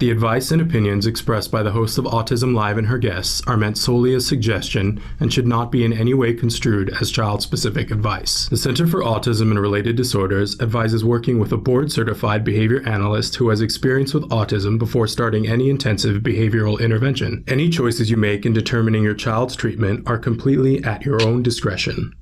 The advice and opinions expressed by the host of Autism Live and her guests are meant solely as suggestion and should not be in any way construed as child-specific advice. The Center for Autism and Related Disorders advises working with a board-certified behavior analyst who has experience with autism before starting any intensive behavioral intervention. Any choices you make in determining your child's treatment are completely at your own discretion.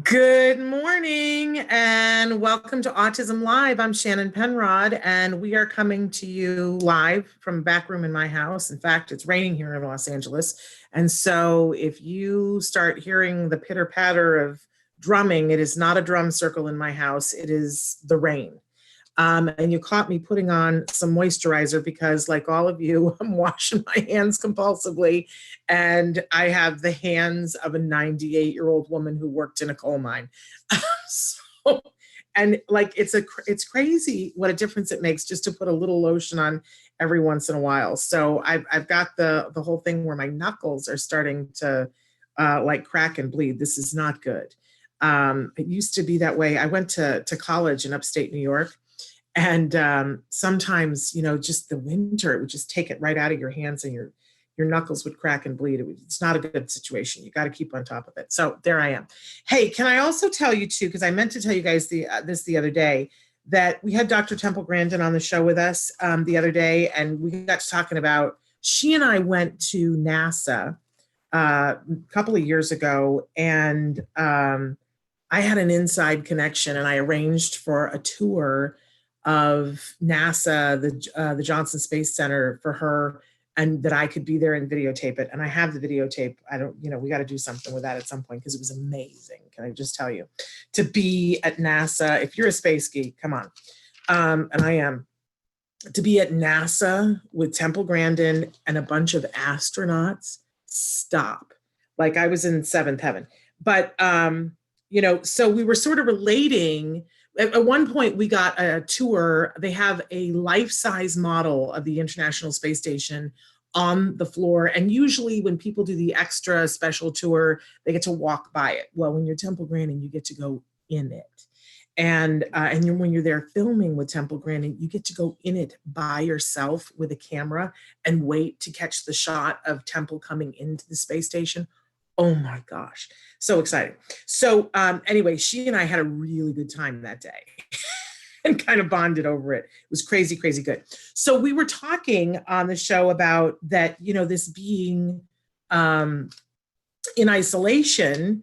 Good morning and welcome to Autism Live. I'm Shannon Penrod and we are coming to you live from a back room in my house. In fact, it's raining here in Los Angeles. And so if you start hearing the pitter patter of drumming, it is not a drum circle in my house, it is the rain. And you caught me putting on some moisturizer because, like all of you, I'm washing my hands compulsively and I have the hands of a 98-year-old woman who worked in a coal mine. And like it's crazy what a difference it makes just to put a little lotion on every once in a while. So I've got the whole thing where my knuckles are starting to like crack and bleed. This is not good. It used to be that way. I went to college in upstate New York. And sometimes, you know, just the winter, it would just take it right out of your hands and your knuckles would crack and bleed. It's not a good situation. You got to keep on top of it. So there I am. Hey, can I also tell you too, because I meant to tell you guys this the other day, that we had Dr. Temple Grandin on the show with us the other day, and we got to talking about, she and I went to NASA a couple of years ago, and I had an inside connection and I arranged for a tour of NASA, the Johnson Space Center for her, and that I could be there and videotape it. And I have the videotape. We got to do something with that at some point because it was amazing. Can I just tell you, to be at NASA, if you're a space geek, come on. And I am. To be at NASA with Temple Grandin and a bunch of astronauts, stop. Like I was in seventh heaven. But, so we were sort of relating. At one point, we got a tour. They have a life-size model of the International Space Station on the floor. And usually when people do the extra special tour, they get to walk by it. Well, when you're Temple Grandin, you get to go in it. And when you're there filming with Temple Grandin, you get to go in it by yourself with a camera and wait to catch the shot of Temple coming into the space station. Oh my gosh, so exciting. So anyway, she and I had a really good time that day and kind of bonded over it. It was crazy, crazy good. So we were talking on the show about that, this being in isolation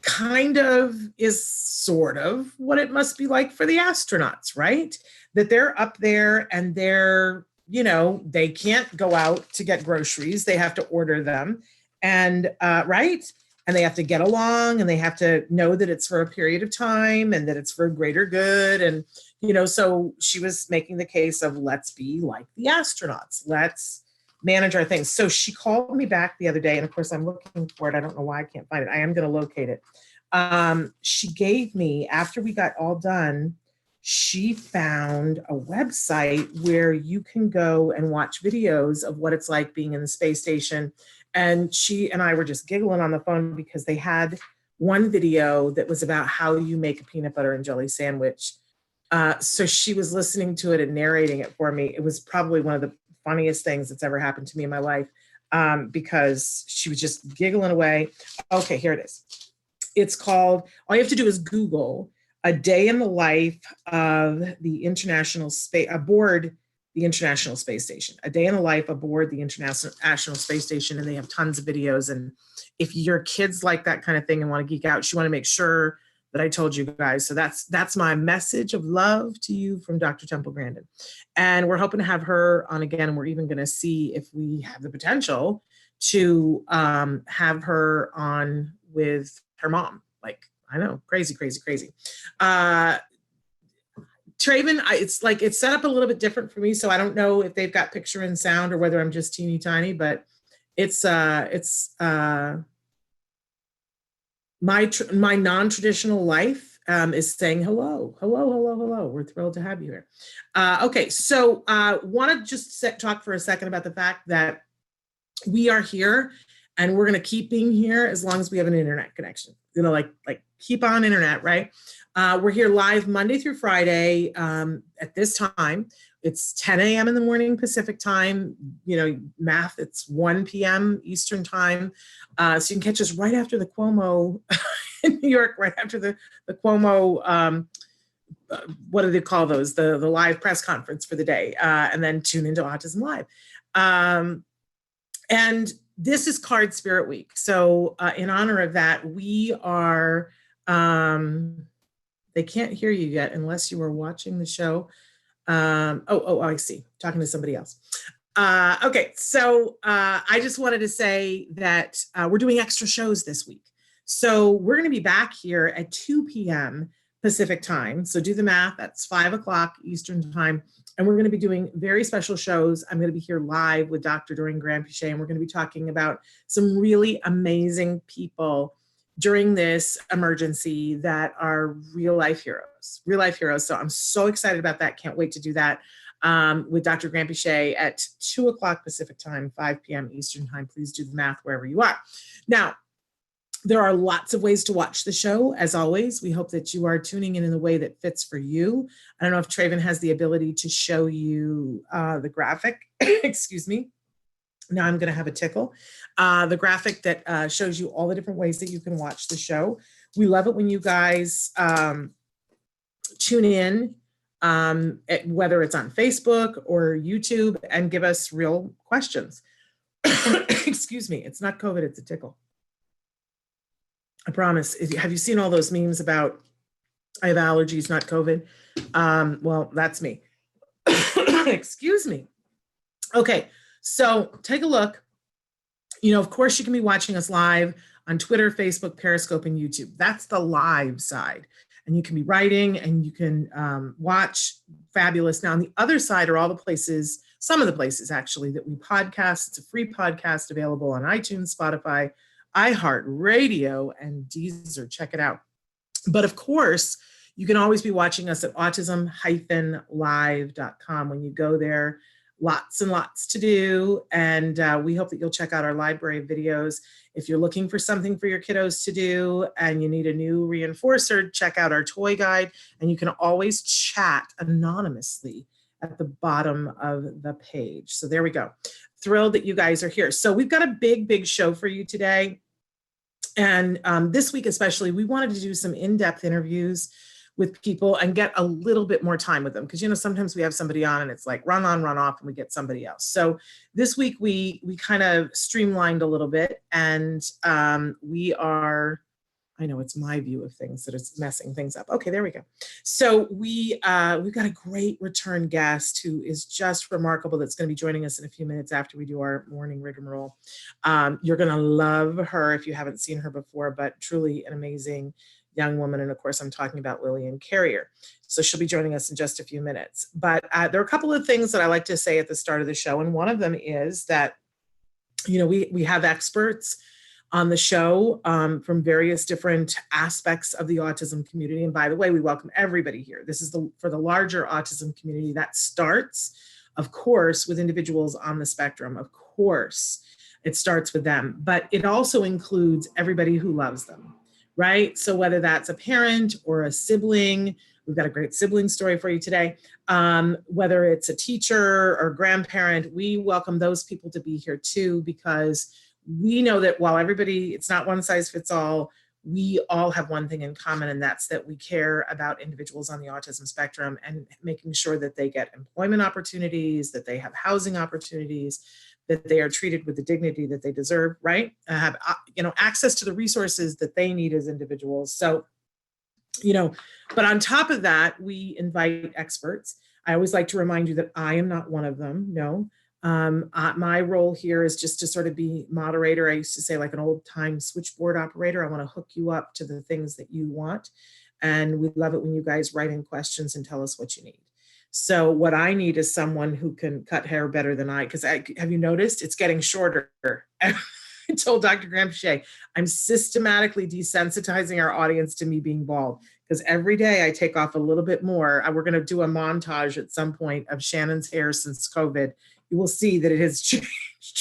kind of is sort of what it must be like for the astronauts, right? That they're up there and they're, they can't go out to get groceries. They have to order them. And right. And they have to get along and they have to know that it's for a period of time and that it's for greater good. And, so she was making the case of let's be like the astronauts. Let's manage our things. So she called me back the other day. And of course, I'm looking for it. I don't know why I can't find it. I am going to locate it. She gave me, after we got all done, she found a website where you can go and watch videos of what it's like being in the space station. And she and I were just giggling on the phone because they had one video that was about how you make a peanut butter and jelly sandwich. So she was listening to it and narrating it for me. It was probably one of the funniest things that's ever happened to me in my life because she was just giggling away. Okay, here it is. It's called, all you have to do is Google a day in the life of the International Space, aboard the International Space Station, a day in the life aboard the International Space Station. And they have tons of videos. And if your kids like that kind of thing and want to geek out, she want to make sure that I told you guys. So that's my message of love to you from Dr. Temple Grandin. And we're hoping to have her on again. And we're even going to see if we have the potential to have her on with her mom. Like, I know, crazy, crazy, crazy. Traven, it's set up a little bit different for me, so I don't know if they've got picture and sound or whether I'm just teeny tiny, but it's my non-traditional life is saying hello. We're thrilled to have you here. Okay, so want to just talk for a second about the fact that we are here and we're going to keep being here as long as we have an internet connection. Like keep on internet, right? We're here live Monday through Friday at this time. It's 10 a.m. in the morning Pacific time. Math, it's 1 p.m. Eastern time. So you can catch us right after the Cuomo in New York, right after the Cuomo, what do they call those? The live press conference for the day, and then tune into Autism Live. And this is Card Spirit Week. So in honor of that, we are, they can't hear you yet unless you are watching the show. I see, talking to somebody else. Okay, so I just wanted to say that we're doing extra shows this week. So we're going to be back here at 2 p.m. Pacific time. So do the math, that's 5 o'clock Eastern time. And we're going to be doing very special shows. I'm going to be here live with Dr. Drea and we're going to be talking about some really amazing people during this emergency that are real life heroes. So I'm so excited about that. Can't wait to do that with Dr. Granpichet at 2 o'clock Pacific time, 5 p.m. Eastern time. Please do the math wherever you are. Now, there are lots of ways to watch the show. As always, we hope that you are tuning in the way that fits for you. I don't know if Traven has the ability to show you the graphic. Excuse me. Now I'm going to have a tickle. The graphic that shows you all the different ways that you can watch the show. We love it when you guys tune in, whether it's on Facebook or YouTube, and give us real questions. Excuse me. It's not COVID, it's a tickle. I promise. Have you seen all those memes about I have allergies, not COVID? Well, that's me. Excuse me. Okay, so take a look. Of course, you can be watching us live on Twitter, Facebook, Periscope, and YouTube. That's the live side. And you can be writing and you can watch. Fabulous. Now, on the other side are all the places, some of the places actually, that we podcast. It's a free podcast available on iTunes, Spotify, iHeartRadio, and Deezer. Check it out. But of course, you can always be watching us at autism-live.com. When you go there, lots and lots to do. And we hope that you'll check out our library of videos. If you're looking for something for your kiddos to do and you need a new reinforcer, check out our toy guide. And you can always chat anonymously at the bottom of the page. So there we go. Thrilled that you guys are here. So we've got a big show for you today. And this week especially, we wanted to do some in-depth interviews with people and get a little bit more time with them. Because, sometimes we have somebody on and it's like run on, run off, and we get somebody else. So this week we kind of streamlined a little bit, and we are, I know it's my view of things that is messing things up. Okay, there we go. So we've got a great return guest who is just remarkable, that's going to be joining us in a few minutes after we do our morning rigmarole. You're going to love her if you haven't seen her before, but truly an amazing young woman. And of course, I'm talking about Lillian Carrier. So she'll be joining us in just a few minutes. But there are a couple of things that I like to say at the start of the show. And one of them is that, we have experts on the show from various different aspects of the autism community. And by the way, we welcome everybody here. This is for the larger autism community. That starts, of course, with individuals on the spectrum. Of course, it starts with them, but it also includes everybody who loves them, right? So whether that's a parent or a sibling, we've got a great sibling story for you today. Whether it's a teacher or grandparent, we welcome those people to be here too, because we know that while it's not one size fits all, we all have one thing in common, and that's that we care about individuals on the autism spectrum and making sure that they get employment opportunities, that they have housing opportunities, that they are treated with the dignity that they deserve, right? Have access to the resources that they need as individuals. So, but on top of that, we invite experts. I always like to remind you that I am not one of them. No. My role here is just to sort of be moderator. I used to say, like an old time switchboard operator. I want to hook you up to the things that you want. And we love it when you guys write in questions and tell us what you need. So what I need is someone who can cut hair better than I, because have you noticed it's getting shorter? I told Dr. Gramsci, I'm systematically desensitizing our audience to me being bald, because every day I take off a little bit more. We're going to do a montage at some point of Shannon's hair since COVID. You will see that it has changed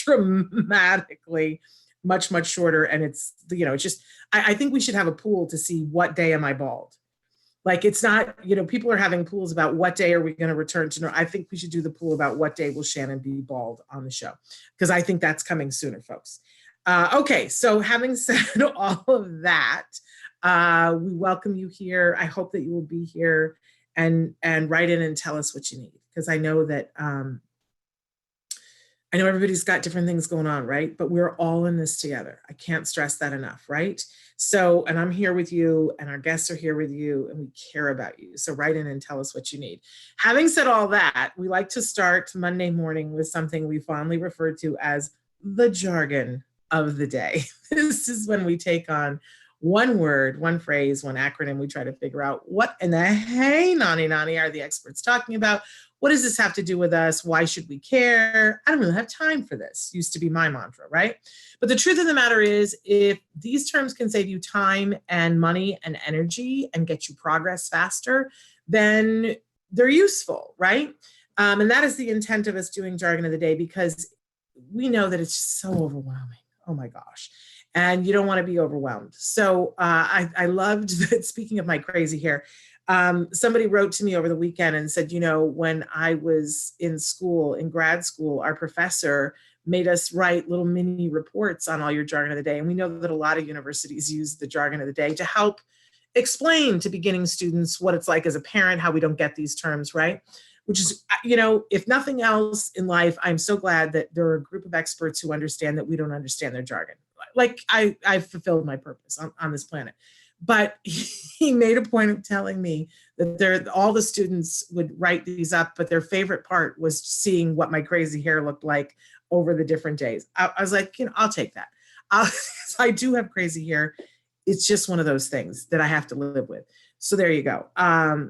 dramatically, much, much shorter. And it's, it's just, I think we should have a pool to see what day am I bald. Like, it's not, people are having pools about what day are we going to return to. I think we should do the pool about what day will Shannon be bald on the show, because I think that's coming sooner, folks. Okay, so having said all of that, we welcome you here. I hope that you will be here and write in and tell us what you need, because I know that I know everybody's got different things going on, right? But we're all in this together. I can't stress that enough, right? So, and I'm here with you, and our guests are here with you, and we care about you. So write in and tell us what you need. Having said all that, we like to start Monday morning with something we fondly refer to as the jargon of the day. This is when we take on one word, one phrase, one acronym. We try to figure out what in the hey nani are the experts talking about. What does this have to do with us? Why should we care? I don't really have time for this. Used to be my mantra, right? But the truth of the matter is, if these terms can save you time and money and energy and get you progress faster, then they're useful, right? And that is the intent of us doing Jargon of the Day, because we know that it's just so overwhelming. Oh my gosh. And you don't want to be overwhelmed. So I loved that. Speaking of my crazy hair, somebody wrote to me over the weekend and said, when I was in school, in grad school, our professor made us write little mini reports on all your jargon of the day. And we know that a lot of universities use the jargon of the day to help explain to beginning students what it's like as a parent, how we don't get these terms, right? Which is, if nothing else in life, I'm so glad that there are a group of experts who understand that we don't understand their jargon. Like, I've fulfilled my purpose on this planet. But he made a point of telling me that all the students would write these up, but their favorite part was seeing what my crazy hair looked like over the different days. I was like, I'll take that. I do have crazy hair. It's just one of those things that I have to live with. So there you go.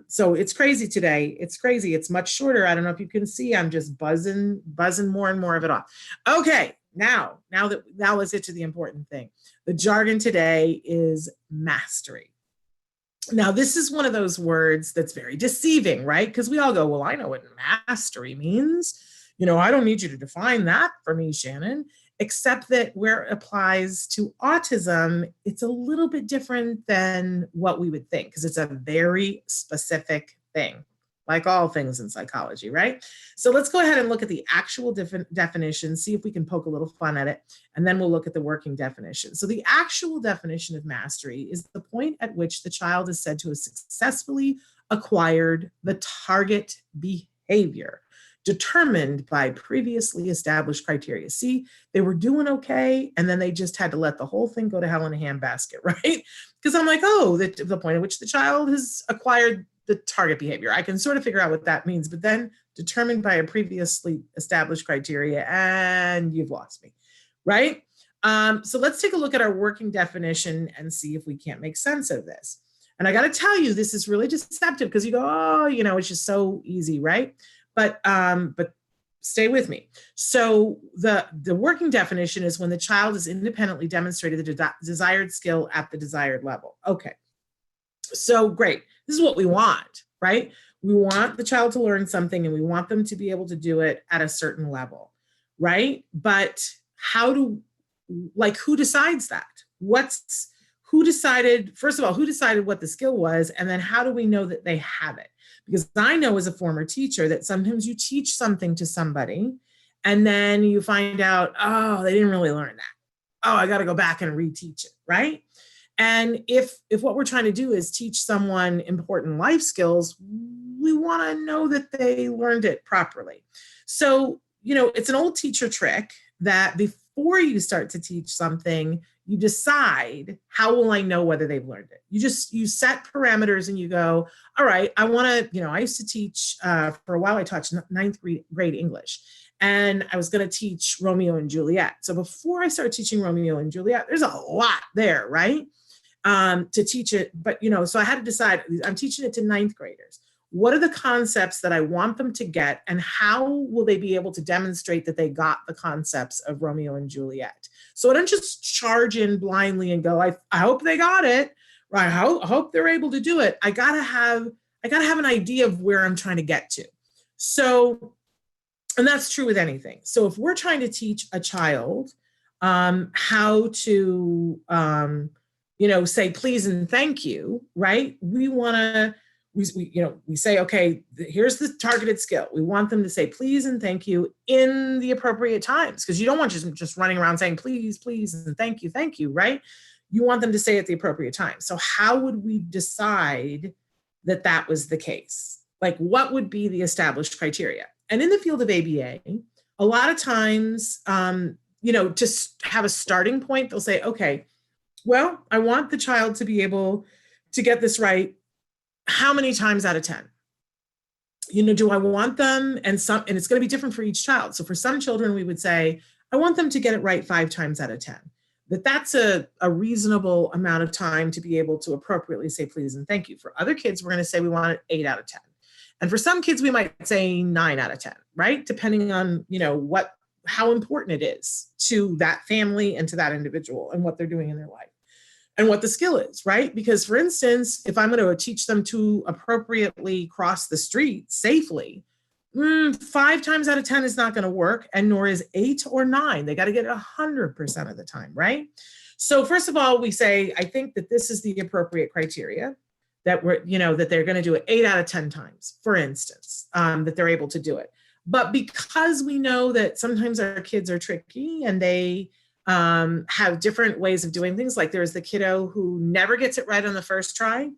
So it's crazy today. It's crazy. It's much shorter. I don't know if you can see, I'm just buzzing more and more of it off. Okay. Now let's get to the important thing. The jargon today is mastery. Now, this is one of those words that's very deceiving, right? Because we all go, well, I know what mastery means. I don't need you to define that for me, Shannon, except that where it applies to autism, it's a little bit different than what we would think, because it's a very specific thing, like all things in psychology, right? So let's go ahead and look at the actual definition, see if we can poke a little fun at it, and then we'll look at the working definition. So the actual definition of mastery is the point at which the child is said to have successfully acquired the target behavior determined by previously established criteria. See, they were doing okay, and then they just had to let the whole thing go to hell in a handbasket, right? Because I'm like, the point at which the child has acquired the target behavior. I can sort of figure out what that means, but then determined by a previously established criteria, and you've lost me, right? So let's take a look at our working definition and see if we can't make sense of this. And I got to tell you, this is really deceptive, because you go, it's just so easy, right? But stay with me. So the working definition is when the child has independently demonstrated the desired skill at the desired level. Okay, so great. This is what we want, right? We want the child to learn something, and we want them to be able to do it at a certain level, right? But who decides that? Who decided, first of all, who decided what the skill was? And then how do we know that they have it? Because I know as a former teacher that sometimes you teach something to somebody and then you find out, they didn't really learn that. I got to go back and reteach it, right? And if what we're trying to do is teach someone important life skills, we want to know that they learned it properly. So, it's an old teacher trick that before you start to teach something, you decide, how will I know whether they've learned it? You set parameters and you go, all right, I want to, I used to teach, for a while I taught ninth grade English, and I was going to teach Romeo and Juliet. So before I started teaching Romeo and Juliet, there's a lot there, right? to teach it. But, so I had to decide, I'm teaching it to ninth graders. What are the concepts that I want them to get, and how will they be able to demonstrate that they got the concepts of Romeo and Juliet? So I don't just charge in blindly and go, I hope they got it, right? I hope they're able to do it. I gotta have an idea of where I'm trying to get to. So, and that's true with anything. So if we're trying to teach a child how to, say please and thank you, right? We want to, we say, okay, here's the targeted skill. We want them to say please and thank you in the appropriate times, because you don't want just running around saying please, please, and thank you, right? You want them to say at the appropriate time. So how would we decide that that was the case? Like, what would be the established criteria? And in the field of ABA, a lot of times, to have a starting point, they'll say, okay, well, I want the child to be able to get this right how many times out of 10? Do I want them, and it's going to be different for each child. So for some children, we would say, I want them to get it right 5 times out of 10. That's a reasonable amount of time to be able to appropriately say please and thank you. For other kids, we're going to say we want it 8 out of 10. And for some kids, we might say 9 out of 10, right? Depending on, how important it is to that family and to that individual and what they're doing in their life and what the skill is, right? Because for instance, if I'm going to teach them to appropriately cross the street safely, 5 times out of 10 is not going to work, and nor is 8 or 9. They got to get it 100% of the time, right? So first of all, we say, I think that this is the appropriate criteria, that that they're going to do it 8 out of 10 times, for instance, that they're able to do it. But because we know that sometimes our kids are tricky and they have different ways of doing things, like there's the kiddo who never gets it right on the first try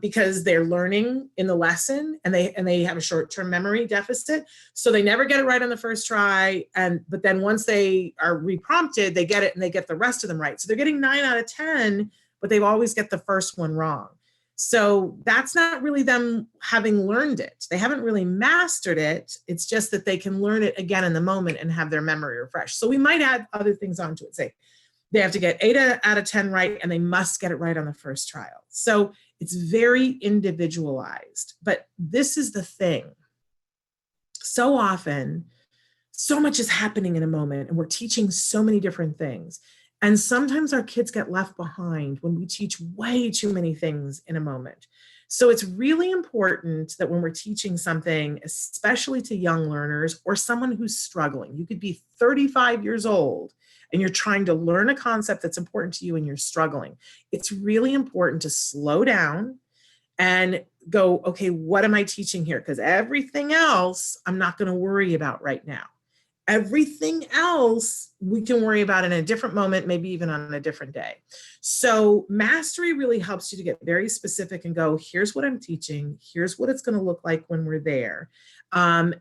because they're learning in the lesson and they have a short-term memory deficit. So they never get it right on the first try. But then once they are reprompted, they get it and they get the rest of them right. So they're getting 9 out of 10, but they always get the first one wrong. So that's not really them having learned it. They haven't really mastered it. It's just that they can learn it again in the moment and have their memory refreshed. So we might add other things onto it. Say they have to get 8 out of 10 right, and they must get it right on the first trial. So it's very individualized. But this is the thing. So often, so much is happening in a moment, and we're teaching so many different things. And sometimes our kids get left behind when we teach way too many things in a moment. So it's really important that when we're teaching something, especially to young learners or someone who's struggling, you could be 35 years old and you're trying to learn a concept that's important to you and you're struggling. It's really important to slow down and go, okay, what am I teaching here? Because everything else I'm not going to worry about right now. Everything else we can worry about in a different moment, maybe even on a different day. So mastery really helps you to get very specific and go, here's what I'm teaching. Here's what it's going to look like when we're there. And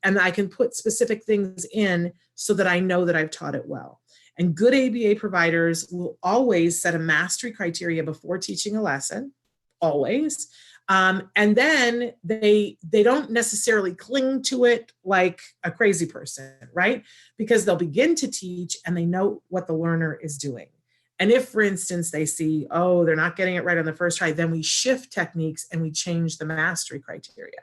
I can put specific things in so that I know that I've taught it well. And good ABA providers will always set a mastery criteria before teaching a lesson, always. And then they don't necessarily cling to it like a crazy person, right? Because they'll begin to teach and they know what the learner is doing. And if, for instance, they see, oh, they're not getting it right on the first try, then we shift techniques and we change the mastery criteria.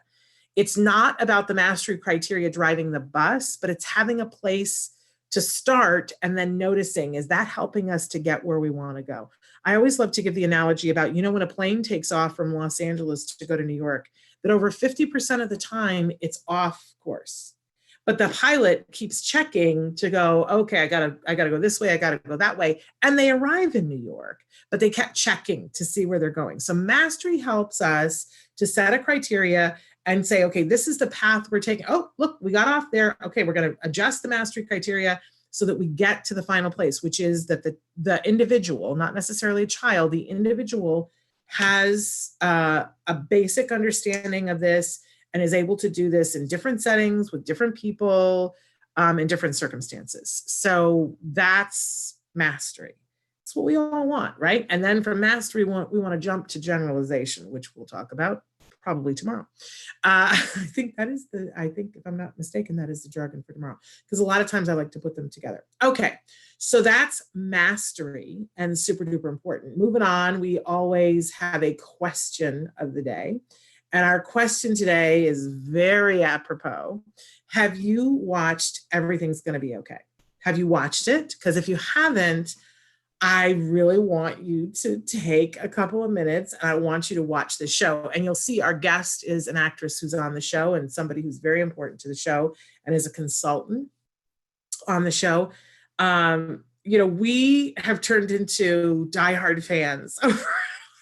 It's not about the mastery criteria driving the bus, but it's having a place to start and then noticing, is that helping us to get where we want to go? I always love to give the analogy about, when a plane takes off from Los Angeles to go to New York, that over 50% of the time it's off course. But the pilot keeps checking to go, okay, I gotta go this way, I gotta go that way. And they arrive in New York, but they kept checking to see where they're going. So mastery helps us to set a criteria and say, okay, this is the path we're taking. Oh, look, we got off there. Okay, we're gonna adjust the mastery criteria so that we get to the final place, which is that the individual, not necessarily a child, the individual has a basic understanding of this and is able to do this in different settings with different people in different circumstances. So that's mastery. It's what we all want, right? And then from mastery, we want to jump to generalization, which we'll talk about probably tomorrow. I think if I'm not mistaken, that is the jargon for tomorrow, because a lot of times I like to put them together. Okay, so that's mastery and super duper important. Moving on, we always have a question of the day. And our question today is very apropos. Have you watched Everything's Gonna Be Okay? Have you watched it? Because if you haven't, I really want you to take a couple of minutes and I want you to watch the show. And you'll see our guest is an actress who's on the show and somebody who's very important to the show and is a consultant on the show. We have turned into diehard fans of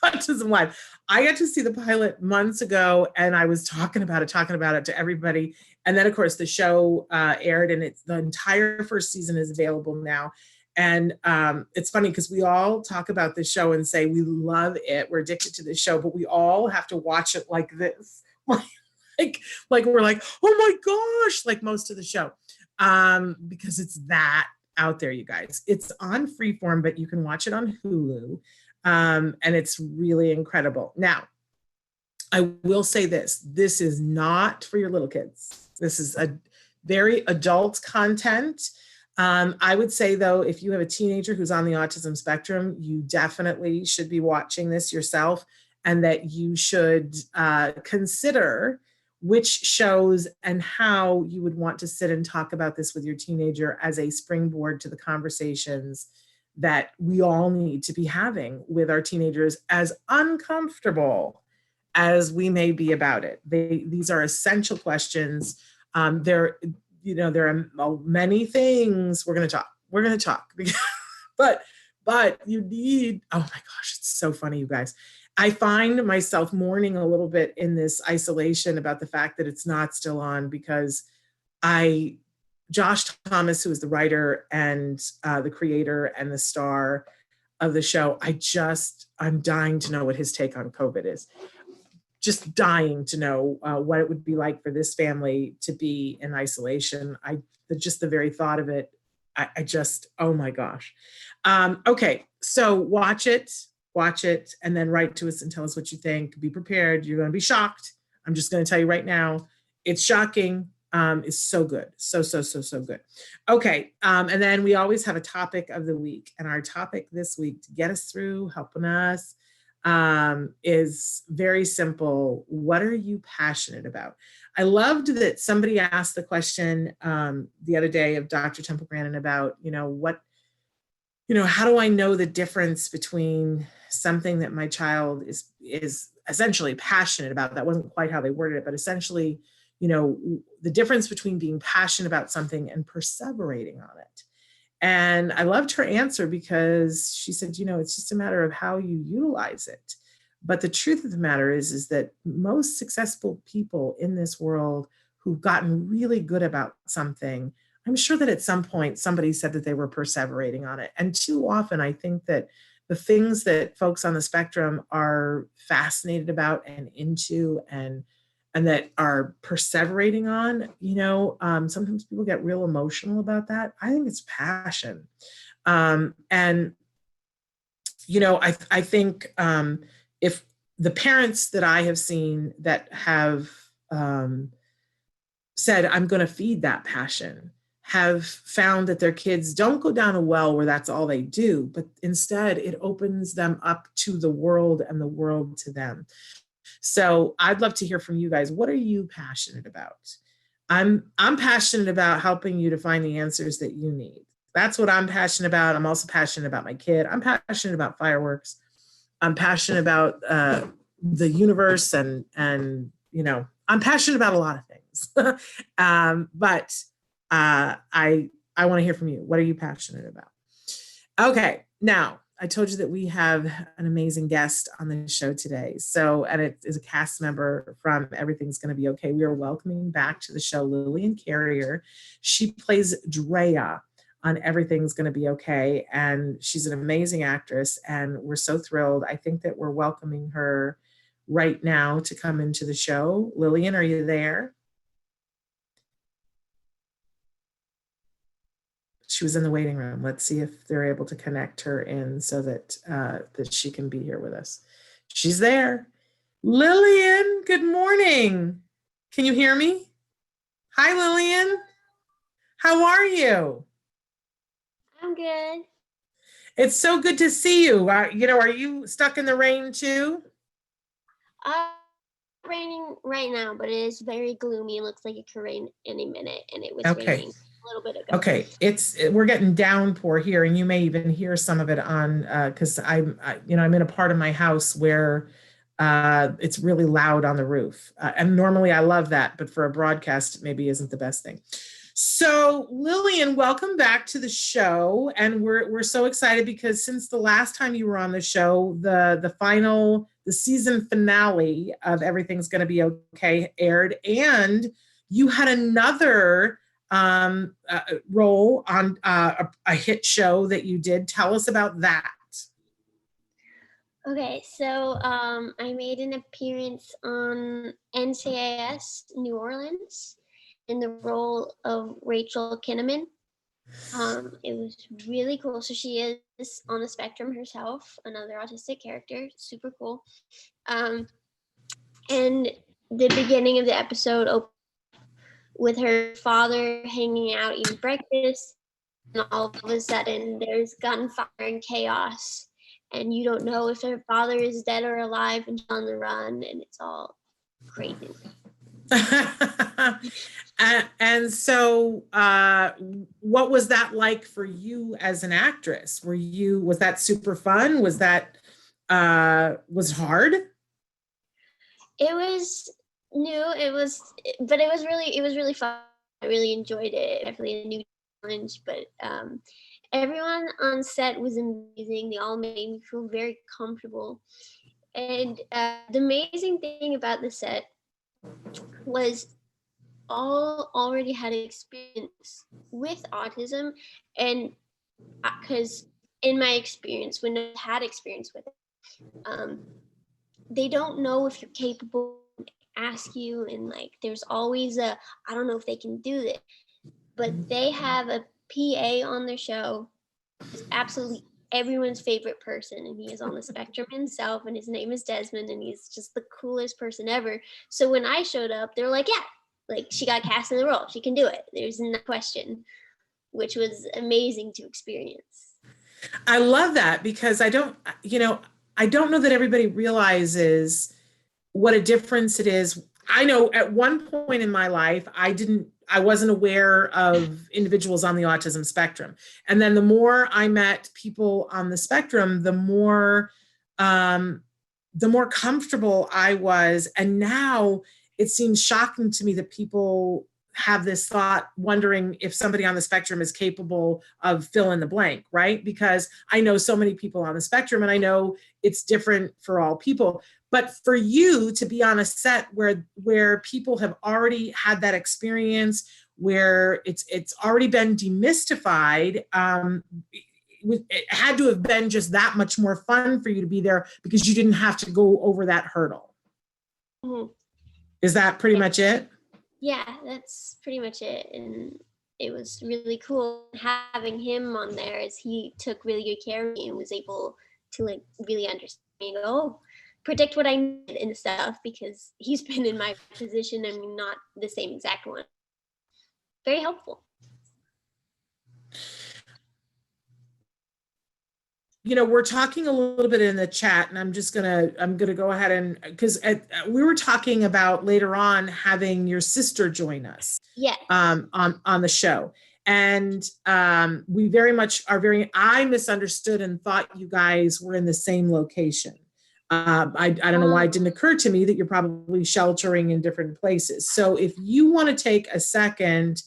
autism-live. I got to see the pilot months ago and I was talking about it to everybody. And then of course the show aired, and the entire first season is available now. And it's funny because we all talk about this show and say we love it, we're addicted to this show, but we all have to watch it like this. like we're like, oh my gosh, like most of the show. Because it's that out there, you guys. It's on Freeform, but you can watch it on Hulu. And it's really incredible. Now, I will say this is not for your little kids. This is a very adult content. I would say, though, if you have a teenager who's on the autism spectrum, you definitely should be watching this yourself, and that you should consider which shows and how you would want to sit and talk about this with your teenager as a springboard to the conversations that we all need to be having with our teenagers, as uncomfortable as we may be about it. These are essential questions. There are many things we're going to talk, but you need, oh my gosh, it's so funny, you guys. I find myself mourning a little bit in this isolation about the fact that it's not still on, because Josh Thomas, who is the writer and the creator and the star of the show, I'm dying to know what his take on COVID is. Just dying to know what it would be like for this family to be in isolation. Just the very thought of it, oh my gosh. Okay, so watch it, and then write to us and tell us what you think. Be prepared. You're going to be shocked. I'm just going to tell you right now, it's shocking. It's so good. So good. Okay. And then we always have a topic of the week. And our topic this week to get us through, helping us, is very simple. What are you passionate about? I loved that somebody asked the question the other day of Dr. Temple Grandin about, how do I know the difference between something that my child is essentially passionate about? That wasn't quite how they worded it, but essentially, the difference between being passionate about something and perseverating on it. And I loved her answer, because she said, it's just a matter of how you utilize it. But the truth of the matter is that most successful people in this world who've gotten really good about something, I'm sure that at some point somebody said that they were perseverating on it. And too often, I think that the things that folks on the spectrum are fascinated about and into and that are perseverating on, sometimes people get real emotional about that. I think it's passion. I think if the parents that I have seen that have said, I'm going to feed that passion, have found that their kids don't go down a well where that's all they do, but instead it opens them up to the world and the world to them. So I'd love to hear from you guys. What are you passionate about? I'm passionate about helping you to find the answers that you need. That's what I'm passionate about. I'm also passionate about my kid. I'm passionate about fireworks. I'm passionate about the universe and I'm passionate about a lot of things. But I want to hear from you. What are you passionate about? Okay, now I told you that we have an amazing guest on the show today. And it is a cast member from Everything's Gonna Be Okay. We are welcoming back to the show Lillian Carrier. She plays Drea on Everything's Gonna Be Okay. And she's an amazing actress, and we're so thrilled. I think that we're welcoming her right now to come into the show. Lillian, are you there? She was in the waiting room. Let's see if they're able to connect her in so that that she can be here with us. She's there. Lillian, good morning. Can you hear me? Hi, Lillian. How are you? I'm good. It's so good to see you. Are you stuck in the rain too? Uh, Raining right now, but it is very gloomy. It looks like it could rain any minute, and it was Okay. raining a little bit ago. Okay. We're getting downpour here, and you may even hear some of it on because I'm in a part of my house where it's really loud on the roof. And normally I love that, but for a broadcast, it maybe isn't the best thing. So, Lillian, welcome back to the show, and we're so excited because since the last time you were on the show, the season finale of Everything's Gonna Be Okay aired, and you had another role on a hit show that you did. Tell us about that. Okay, so I made an appearance on NCIS New Orleans in the role of Rachel Kinnaman. It was really cool. So she is on the spectrum herself, another autistic character, super cool. And the beginning of the episode opened with her father hanging out eating breakfast, and all of a sudden there's gunfire and chaos, and you don't know if her father is dead or alive and she's on the run, and it's all crazy. And so what was that like for you as an actress? Was that super fun? Was was hard? It was new, but it was really fun. I really enjoyed it. Definitely a new challenge, but everyone on set was amazing. They all made me feel very comfortable. And the amazing thing about the set was all already had experience with autism, and because in my experience, when I had experience with it, they don't know if you're capable, ask you, and like there's always I don't know if they can do this, but they have a PA on their show. It's absolutely everyone's favorite person, and he is on the spectrum himself, and his name is Desmond, and he's just the coolest person ever. So when I showed up, they were like, yeah, like she got cast in the role, she can do it, there's no question, which was amazing to experience. I love that because I don't know that everybody realizes what a difference it is. I know at one point in my life, I wasn't aware of individuals on the autism spectrum. And then the more I met people on the spectrum, the more comfortable I was. And now it seems shocking to me that people have this thought, wondering if somebody on the spectrum is capable of fill in the blank, right? Because I know so many people on the spectrum, and I know it's different for all people. But for you to be on a set where people have already had that experience, where it's already been demystified, it had to have been just that much more fun for you to be there because you didn't have to go over that hurdle. Mm-hmm. Is that pretty much it? Yeah, that's pretty much it. And it was really cool having him on there, as he took really good care of me and was able to like really understand me and go, predict what I need and stuff, because he's been in my position. I mean, not the same exact one. Very helpful. We're talking a little bit in the chat, and I'm gonna go ahead and, because we were talking about later on having your sister join us. Yes. On the show, and we very much I misunderstood and thought you guys were in the same location. I don't know why it didn't occur to me that you're probably sheltering in different places. So if you want to take a second,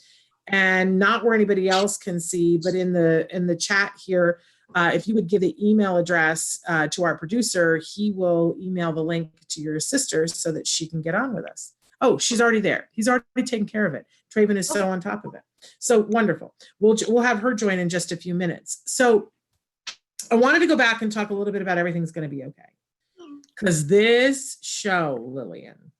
and not where anybody else can see, but in the chat here, if you would give the email address to our producer, he will email the link to your sister so that she can get on with us. Oh, she's already there. He's already taken care of it. Traven is so on top of it. So wonderful. We'll have her join in just a few minutes. So I wanted to go back and talk a little bit about Everything's Gonna Be Okay. Because this show, Lillian,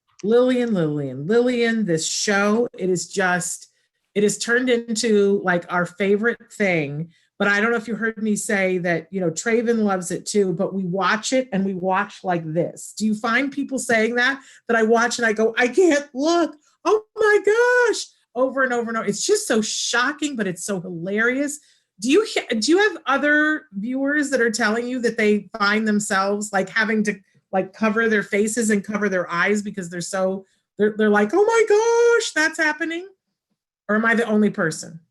this show, it has turned into like our favorite thing. But I don't know if you heard me say that, Traven loves it too, but we watch it and we watch like this. Do you find people saying that I watch and I go, I can't look. Oh my gosh, over and over and over. It's just so shocking, but it's so hilarious. Do you have other viewers that are telling you that they find themselves like having to like cover their faces and cover their eyes because they're like, oh my gosh, that's happening? Or am I the only person?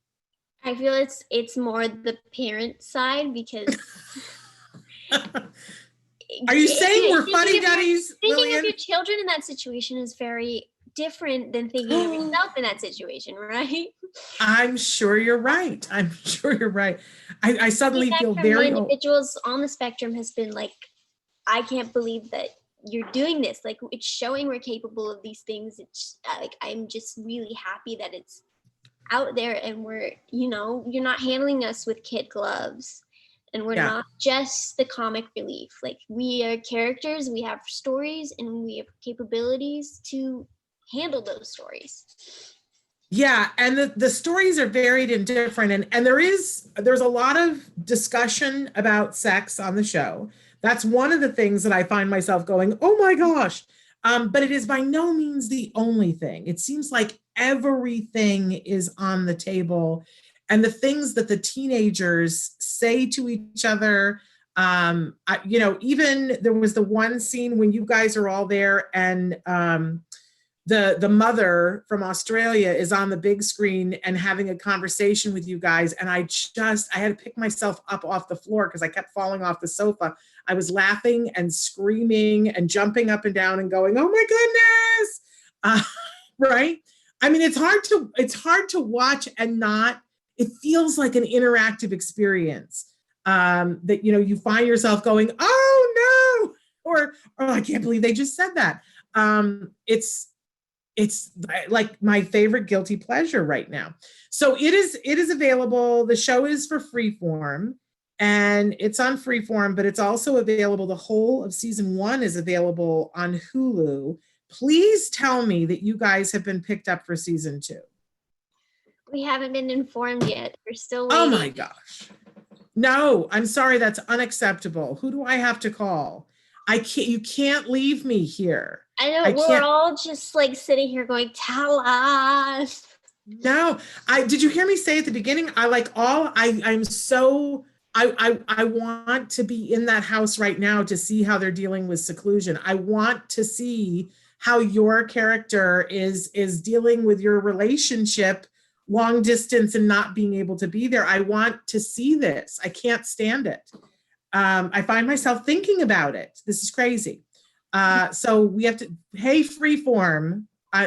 I feel it's more the parent side because are you saying we're funny daddies? Thinking of your children in that situation is very different than thinking of yourself in that situation, right? I'm sure you're right. I suddenly feel very old. Individuals on the spectrum has been like, I can't believe that you're doing this. Like, it's showing we're capable of these things. It's like, I'm just really happy that it's out there and we're, you're not handling us with kid gloves and we're not just the comic relief. Like, we are characters, we have stories, and we have capabilities to handle those stories. Yeah, and the stories are varied and different, and there's a lot of discussion about sex on the show. That's one of the things that I find myself going, oh my gosh. But it is by no means the only thing. It seems like everything is on the table, and the things that the teenagers say to each other. Even there was the one scene when you guys are all there, and the mother from Australia is on the big screen and having a conversation with you guys. And I had to pick myself up off the floor because I kept falling off the sofa. I was laughing and screaming and jumping up and down and going, oh my goodness. Right. I mean, it's hard to watch and not, it feels like an interactive experience that, you find yourself going, oh no, or I can't believe they just said that. It's like my favorite guilty pleasure right now. So it is available. The show is for Freeform, and it's on Freeform, but it's also available. The whole of season 1 is available on Hulu. Please tell me that you guys have been picked up for season 2. We haven't been informed yet. We're still waiting. Oh my gosh. No, I'm sorry. That's unacceptable. Who do I have to call? You can't leave me here. I know, we're all just like sitting here going, tell us. No, did you hear me say at the beginning? I want to be in that house right now to see how they're dealing with seclusion. I want to see how your character is dealing with your relationship, long distance, and not being able to be there. I want to see this. I can't stand it. I find myself thinking about it. This is crazy. So we have to, hey, Freeform,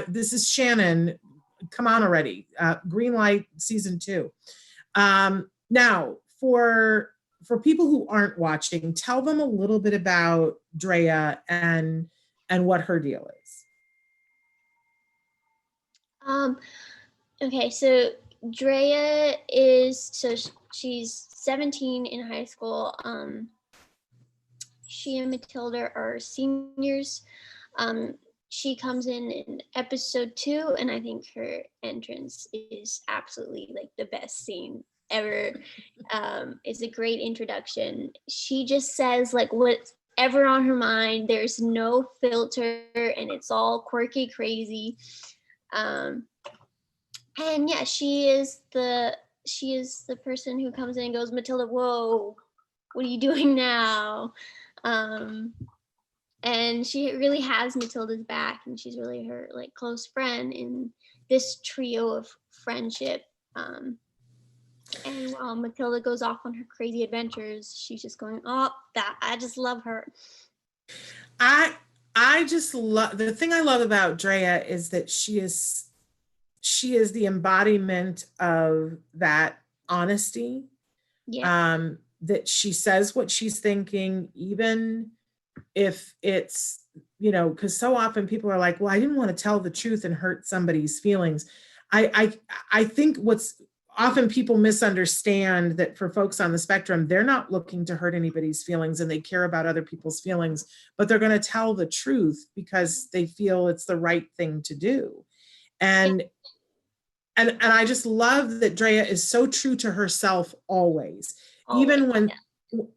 this is Shannon. Come on already. Green light season 2. Now, for people who aren't watching, tell them a little bit about Drea and what her deal is. Okay, so Drea she's 17 in high school. She and Matilda are seniors. She comes in episode 2, and I think her entrance is absolutely like the best scene ever. It's a great introduction. She just says like whatever on her mind. There's no filter, and it's all quirky, crazy. And yeah, she is the person who comes in and goes, Matilda, whoa, what are you doing now? And she really has Matilda's back, and she's really her like close friend in this trio of friendship. And while Matilda goes off on her crazy adventures, she's just going, I just love her. I just love, the thing I love about Drea is that she is the embodiment of that honesty. Yeah. That she says what she's thinking, even if it's, because so often people are like, well, I didn't want to tell the truth and hurt somebody's feelings. I think what's often people misunderstand that for folks on the spectrum, they're not looking to hurt anybody's feelings, and they care about other people's feelings, but they're going to tell the truth because they feel it's the right thing to do. And and I just love that Drea is so true to herself always. Always,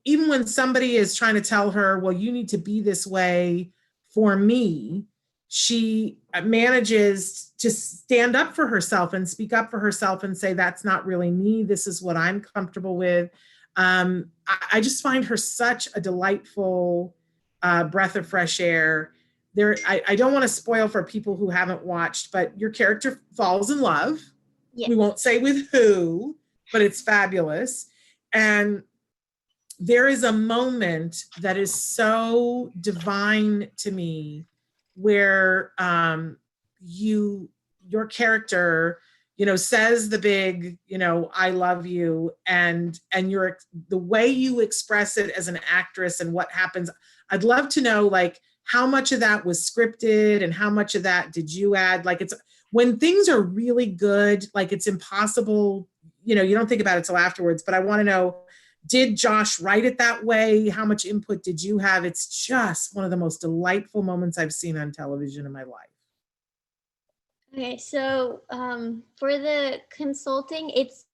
Even when somebody is trying to tell her, well, you need to be this way for me, she manages to stand up for herself and speak up for herself and say, that's not really me. This is what I'm comfortable with. I just find her such a delightful breath of fresh air. I don't want to spoil for people who haven't watched, but your character falls in love. Yeah. We won't say with who, but it's fabulous. And there is a moment that is so divine to me where your character, says the big, I love you, and the way you express it as an actress and what happens. I'd love to know, like, how much of that was scripted and how much of that did you add? Like, it's when things are really good, like, it's impossible, you don't think about it till afterwards, but I want to know, did Josh write it that way? How much input did you have? It's just one of the most delightful moments I've seen on television in my life. Okay, so for the consulting, it's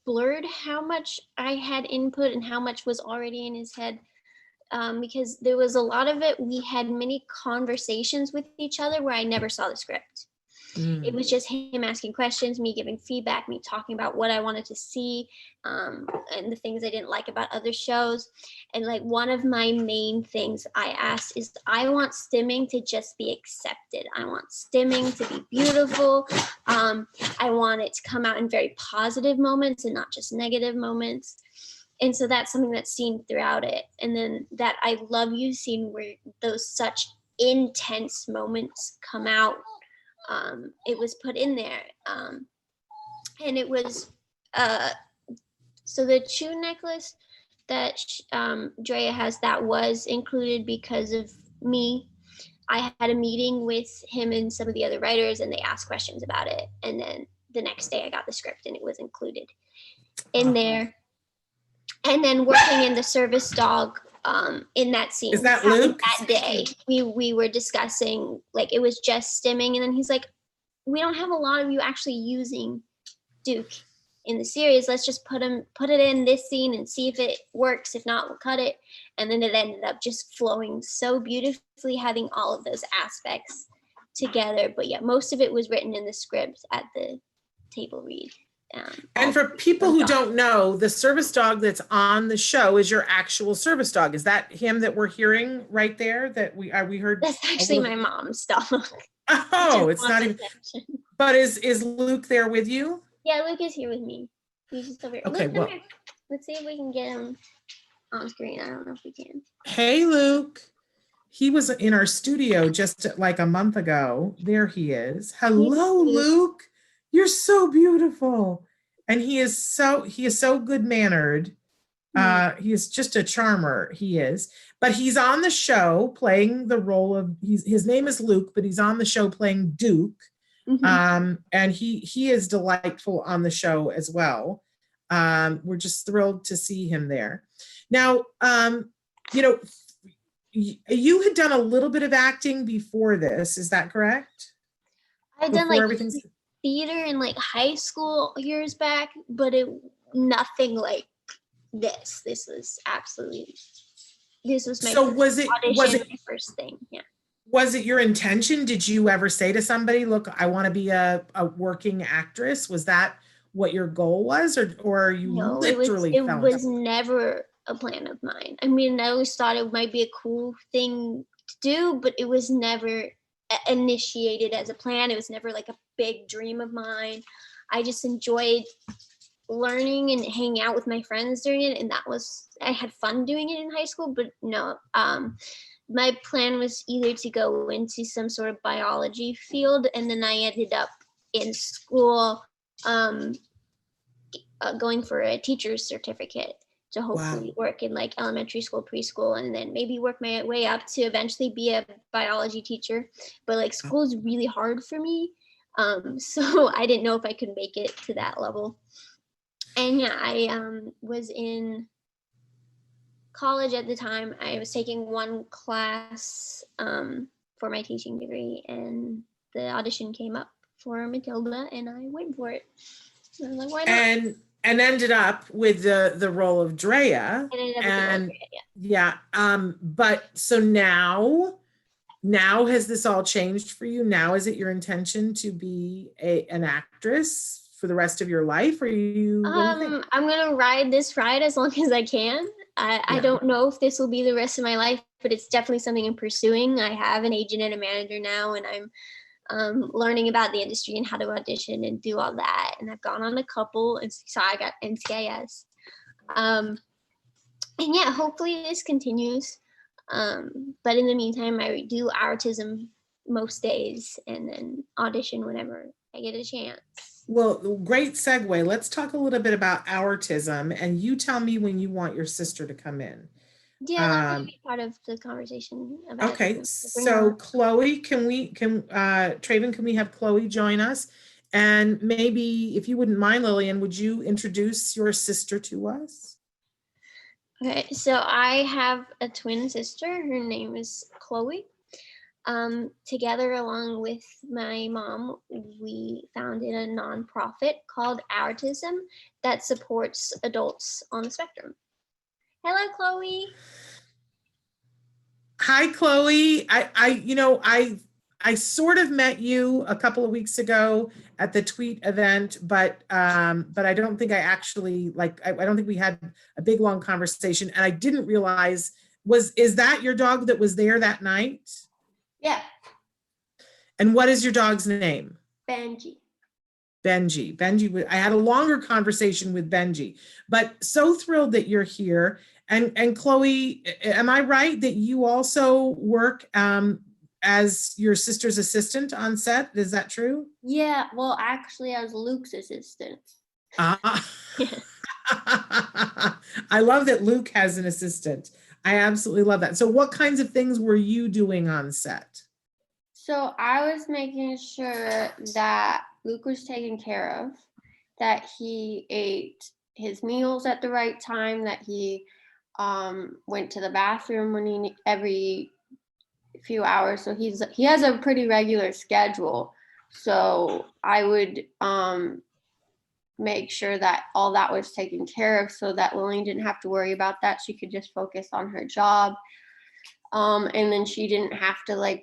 blurred how much I had input and how much was already in his head, because there was a lot of it. We had many conversations with each other where I never saw the script. It was just him asking questions, me giving feedback, me talking about what I wanted to see, and the things I didn't like about other shows. And like one of my main things I asked is, I want stimming to just be accepted. I want stimming to be beautiful. I want it to come out in very positive moments and not just negative moments. And so that's something that's seen throughout it. And then that I love you scene where those such intense moments come out. It was put in there, and it was so the chew necklace that Drea has, that was included because of me. I had a meeting with him and some of the other writers, and they asked questions about it, and then the next day I got the script and it was included in there. And then working in the service dog, in that scene. Is that Luke? That day, we were discussing, like, it was just stimming, and then he's like, we don't have a lot of you actually using Duke in the series. Let's just put it in this scene and see if it works. If not, we'll cut it. And then it ended up just flowing so beautifully, having all of those aspects together. But yeah, most of it was written in the script at the table read. And for people who don't know, the service dog that's on the show is your actual service dog. Is that him that we're hearing right there? That we heard. That's actually my mom's dog. Oh, it's not even. But is Luke there with you? Yeah, Luke is here with me. He's just over here. Okay, Luke, well, come here. Let's see if we can get him on screen. I don't know if we can. Hey, Luke. He was in our studio just like a month ago. There he is. Hello, Luke. You're so beautiful. And he is so good-mannered. He is just a charmer. He is. But he's on the show playing the role of, his name is Luke, but he's on the show playing Duke. And he is delightful on the show as well. We're just thrilled to see him there. Now, you had done a little bit of acting before this. Is that correct? I've done theater in like high school years back, but nothing like this. This was my first thing. Yeah. Was it your intention? Did you ever say to somebody, look, I want to be a working actress? Was that what your goal was? Or you literally it was never a plan of mine. I mean, I always thought it might be a cool thing to do, but it was never initiated as a plan. It was never like a big dream of mine. I just enjoyed learning and hanging out with my friends doing it, and I had fun doing it in high school. But no, my plan was either to go into some sort of biology field, and then I ended up in school going for a teacher's certificate to hopefully work in like elementary school, preschool, and then maybe work my way up to eventually be a biology teacher. But like school is really hard for me. So I didn't know if I could make it to that level. And yeah, I was in college at the time. I was taking one class for my teaching degree, and the audition came up, for Matilda, and I went for it. So I was like, why not? And ended up with the role of Drea. And yeah. But so now has this all changed for you? Now is it your intention to be an actress for the rest of your life? Or what do you think? I'm gonna ride this ride as long as I can. I don't know if this will be the rest of my life, but it's definitely something I'm pursuing. I have an agent and a manager now, and I'm learning about the industry and how to audition and do all that. And I've gone on a couple, and so I got NCIS. And yeah, hopefully this continues. But in the meantime, I do autism most days and then audition whenever I get a chance. Well, great segue. Let's talk a little bit about autism, and you tell me when you want your sister to come in. Yeah, that's going to be part of the conversation about okay, so Chloe, Traven, can we have Chloe join us? And maybe, if you wouldn't mind, Lillian, would you introduce your sister to us? Okay, so I have a twin sister. Her name is Chloe. Together, along with my mom, we founded a nonprofit called Autism that supports adults on the spectrum. Hello, Chloe. Hi, Chloe. I sort of met you a couple of weeks ago at the tweet event, but I don't think I actually I don't think we had a big long conversation, and I didn't realize is that your dog that was there that night? Yeah. And what is your dog's name? Benji. Benji. I had a longer conversation with Benji, but so thrilled that you're here. And Chloe, am I right that you also work as your sister's assistant on set? Is that true? Yeah, well, actually, I was Luke's assistant. I love that Luke has an assistant. I absolutely love that. So what kinds of things were you doing on set? So I was making sure that Luke was taken care of, that he ate his meals at the right time, that he went to the bathroom when every few hours. So he has a pretty regular schedule. So I would make sure that all that was taken care of, so that Lillian didn't have to worry about that. She could just focus on her job. And then she didn't have to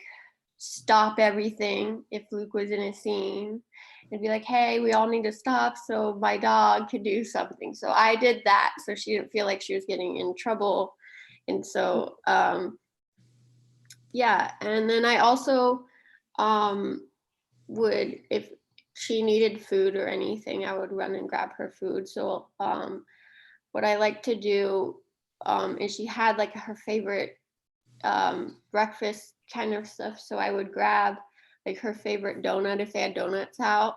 stop everything if Luke was in a scene and be like, hey, we all need to stop so my dog could do something. So I did that so she didn't feel like she was getting in trouble. And so yeah, and then I also would, if she needed food or anything, I would run and grab her food. So what I like to do is she had her favorite breakfast kind of stuff. So I would grab her favorite donut if they had donuts out,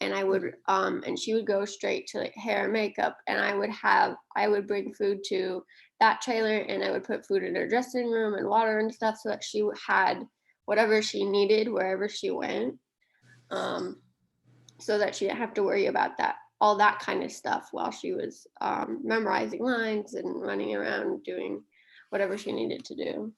and I would and she would go straight to hair and makeup, and I would bring food to that trailer, and I would put food in her dressing room and water and stuff so that she had whatever she needed wherever she went, so that she didn't have to worry about all that kind of stuff while she was memorizing lines and running around doing whatever she needed to do.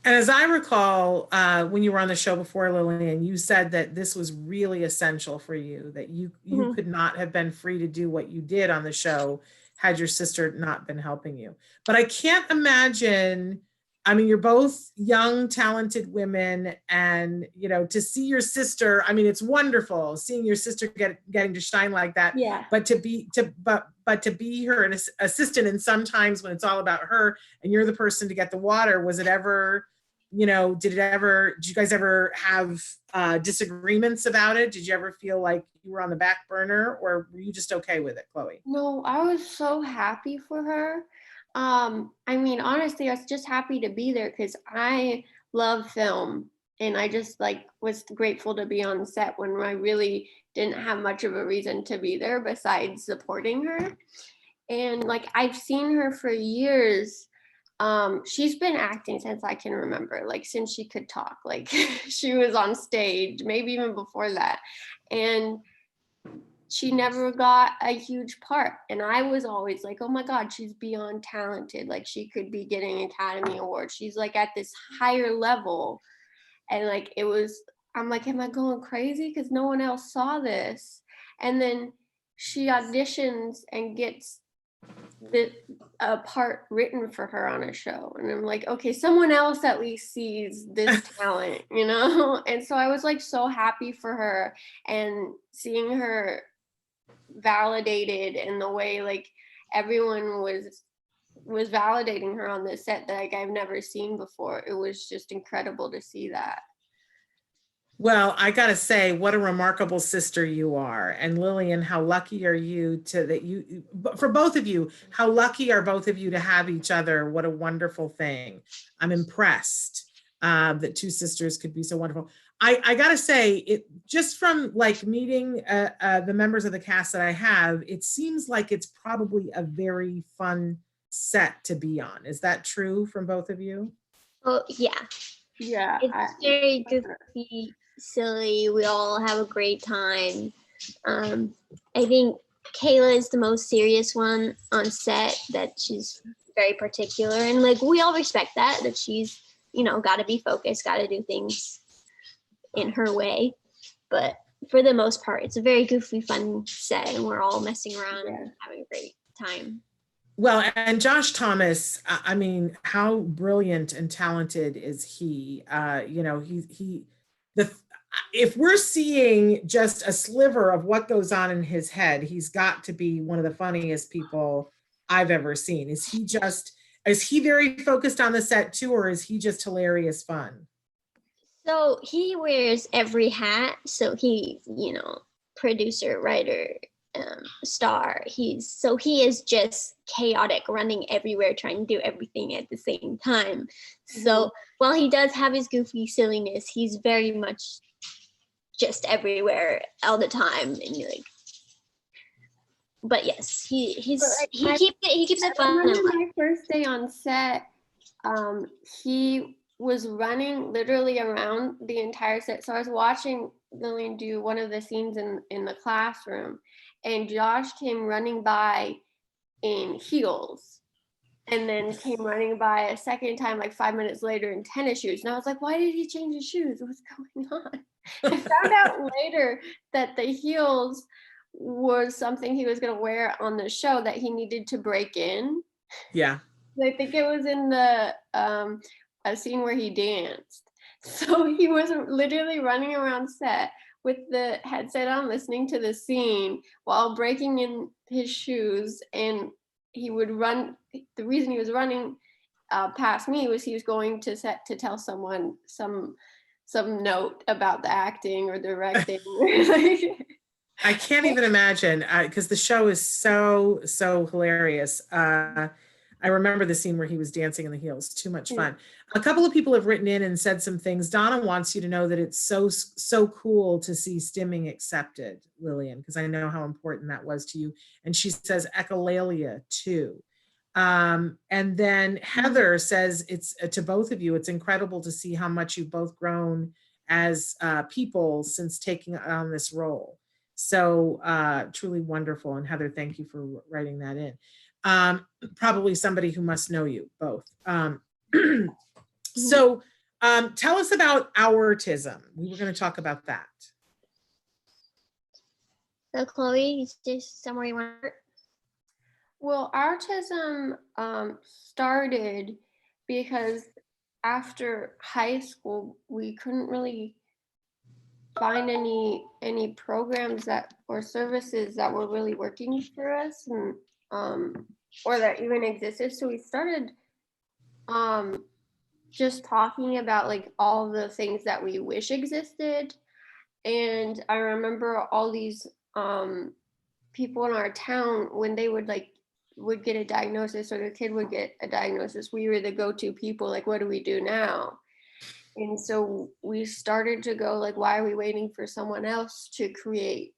And as I recall, when you were on the show before, Lillian, you said that this was really essential for you, that you could not have been free to do what you did on the show had your sister not been helping you. But I can't imagine, I mean, you're both young, talented women, and, to see your sister, I mean, it's wonderful seeing your sister getting to shine like that. Yeah. But to be her assistant, and sometimes when it's all about her and you're the person to get the water, was it ever, did you guys ever have disagreements about it? Did you ever feel like you were on the back burner, or were you just okay with it, Chloe? No, I was so happy for her. I mean, honestly, I was just happy to be there because I love film, and I just was grateful to be on set when I really didn't have much of a reason to be there besides supporting her. And I've seen her for years. She's been acting since I can remember, since she could talk. She was on stage, maybe even before that. And she never got a huge part. And I was always like, oh my God, she's beyond talented. She could be getting Academy Awards. She's at this higher level. And I'm like, am I going crazy? Because no one else saw this. And then she auditions and gets a part written for her on a show. And I'm like, okay, someone else at least sees this talent, you know? And so I was like so happy for her, and seeing her validated in the way like everyone was validating her on this set that like I've never seen before. It was just incredible to see that. Well, I gotta say, what a remarkable sister you are. And Lillian, how lucky are you for both of you, how lucky are both of you to have each other? What a wonderful thing. I'm impressed that two sisters could be so wonderful. I gotta say, it just from like meeting the members of the cast that I have, it seems like it's probably a very fun set to be on. Is that true from both of you? Oh yeah. Yeah. It's very goofy, silly. We all have a great time. I think Kayla is the most serious one on set, that she's very particular, and like we all respect that she's, you know, got to be focused, got to do things in her way. But for the most part, it's a very goofy, fun set, and we're all messing around and having a great time. Well, and Josh Thomas, I mean, how brilliant and talented is he? You know, if we're seeing just a sliver of what goes on in his head, he's got to be one of the funniest people I've ever seen. Is he very focused on the set too, or is he just hilarious fun? So he wears every hat. So he, you know, producer, writer, star. He is just chaotic, running everywhere, trying to do everything at the same time. So while he does have his goofy silliness, he's very much just everywhere all the time, and you're like, but yes, he keeps it fun. I remember my first day on set, he was running literally around the entire set. So I was watching Lillian do one of the scenes in the classroom, and Josh came running by in heels, and then came running by a second time like 5 minutes later in tennis shoes. And I was like, why did he change his shoes? What's going on? I found out later that the heels was something he was going to wear on the show that he needed to break in. Yeah. I think it was in the a scene where he danced. So he was literally running around set with the headset on, listening to the scene while breaking in his shoes. And he would run. The reason he was running past me was he was going to set to tell someone some note about the acting or directing. I can't even imagine, because the show is so hilarious. I remember the scene where he was dancing in the heels. Too much fun. A couple of people have written in and said some things. Donna wants you to know that it's so cool to see stimming accepted, Lillian, because I know how important that was to you. And she says echolalia too. And then Heather says it's to both of you, it's incredible to see how much you've both grown as people since taking on this role. So truly wonderful. And Heather, thank you for writing that in. Probably somebody who must know you both. So tell us about autism. We were going to talk about that. So Chloe, is this somewhere you want? Well, autism started because after high school, we couldn't really find any programs or services that were really working for us, and or that even existed. So we started just talking about like all the things that we wish existed. And I remember all these people in our town, when they would get a diagnosis, or their kid would get a diagnosis, we were the go-to people, like, what do we do now? And so we started to go like, why are we waiting for someone else to create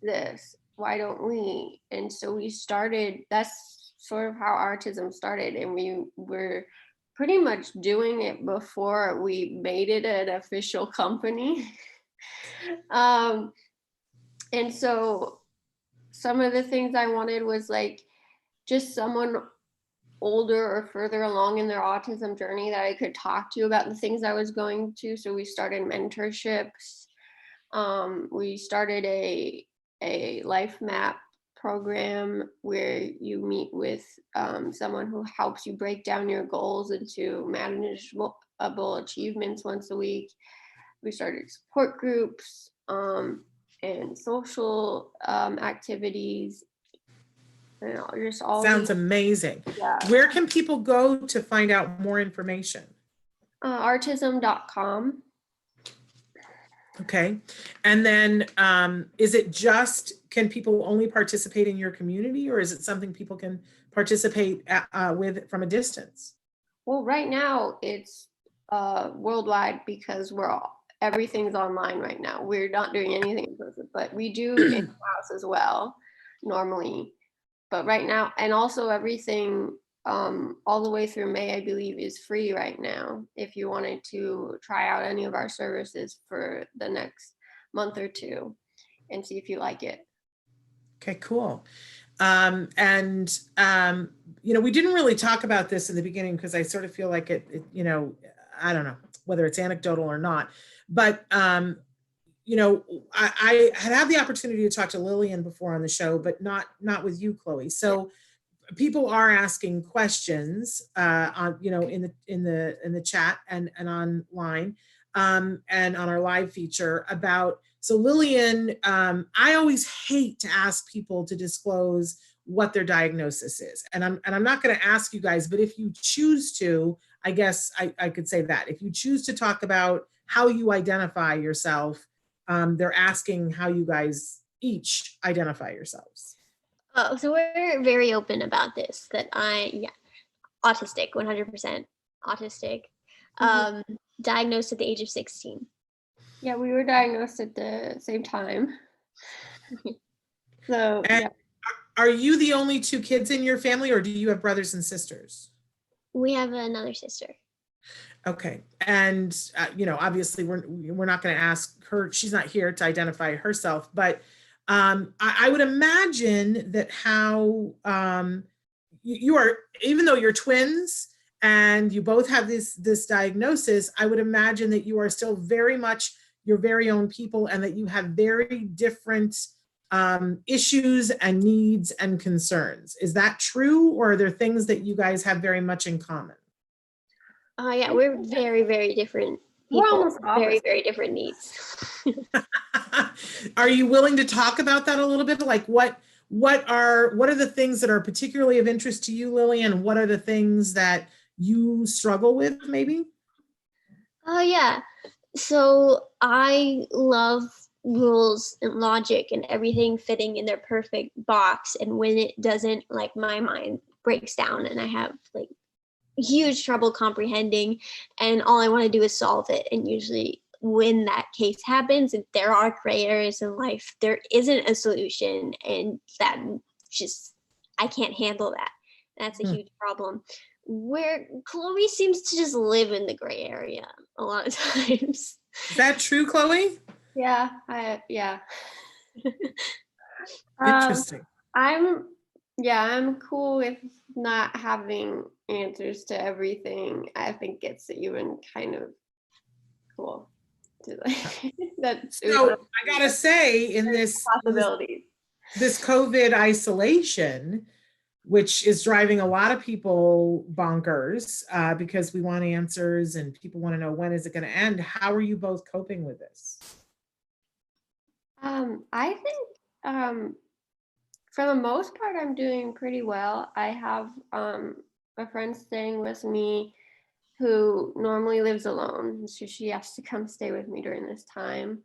this? Why don't we? And so we started, that's sort of how autism started. And we were pretty much doing it before we made it an official company. And so some of the things I wanted was like just someone older or further along in their autism journey that I could talk to about the things I was going to. So we started mentorships. We started a life map program where you meet with someone who helps you break down your goals into manageable achievements once a week. We started support groups and social activities. You know, just all Sounds amazing. Yeah. Where can people go to find out more information? Autism.com. Okay. And then is it just, can people only participate in your community, or is it something people can participate with from a distance? Well, right now it's worldwide because everything's online right now. We're not doing anything in person, but we do in-house as well normally. But right now, and also everything all the way through May, I believe, is free right now. If you wanted to try out any of our services for the next month or two and see if you like it. Okay, cool. You know, we didn't really talk about this in the beginning because I sort of feel like it, you know, I don't know whether it's anecdotal or not, but you know, I had the opportunity to talk to Lillian before on the show, but not with you, Chloe. So people are asking questions on, you know, in the chat and online and on our live feature about, so Lillian, I always hate to ask people to disclose what their diagnosis is. And I'm not going to ask you guys, but if you choose to, I guess I could say that. If you choose to talk about how you identify yourself, they're asking how you guys each identify yourselves. Oh, so we're very open about this, that autistic, 100% autistic, diagnosed at the age of 16. Yeah, we were diagnosed at the same time. So, and are you the only two kids in your family, or do you have brothers and sisters? We have another sister. Okay. And, you know, obviously we're not going to ask her, she's not here to identify herself, but I would imagine that how you are, even though you're twins and you both have this diagnosis, I would imagine that you are still very much your very own people and that you have very different issues and needs and concerns. Is that true? Or are there things that you guys have very much in common? Yeah, we're very, very different people. We're almost very, very different needs. Are you willing to talk about that a little bit? Like what are the things that are particularly of interest to you, Lillian? What are the things that you struggle with, maybe? Yeah. So I love rules and logic and everything fitting in their perfect box. And when it doesn't, like, my mind breaks down and I have like huge trouble comprehending, and all I want to do is solve it. And usually when that case happens, and there are gray areas in life, there isn't a solution, and that just, I can't handle that. That's a huge problem. Where Chloe seems to just live in the gray area a lot of times. Is that true, Chloe? Yeah, yeah. Interesting. I'm cool with not having answers to everything. I think it's even kind of cool to like that. So I gotta say, in this possibilities, this COVID isolation, which is driving a lot of people bonkers because we want answers and people want to know, when is it going to end? How are you both coping with this? I think for the most part, I'm doing pretty well. I have a friend staying with me who normally lives alone. So she has to come stay with me during this time.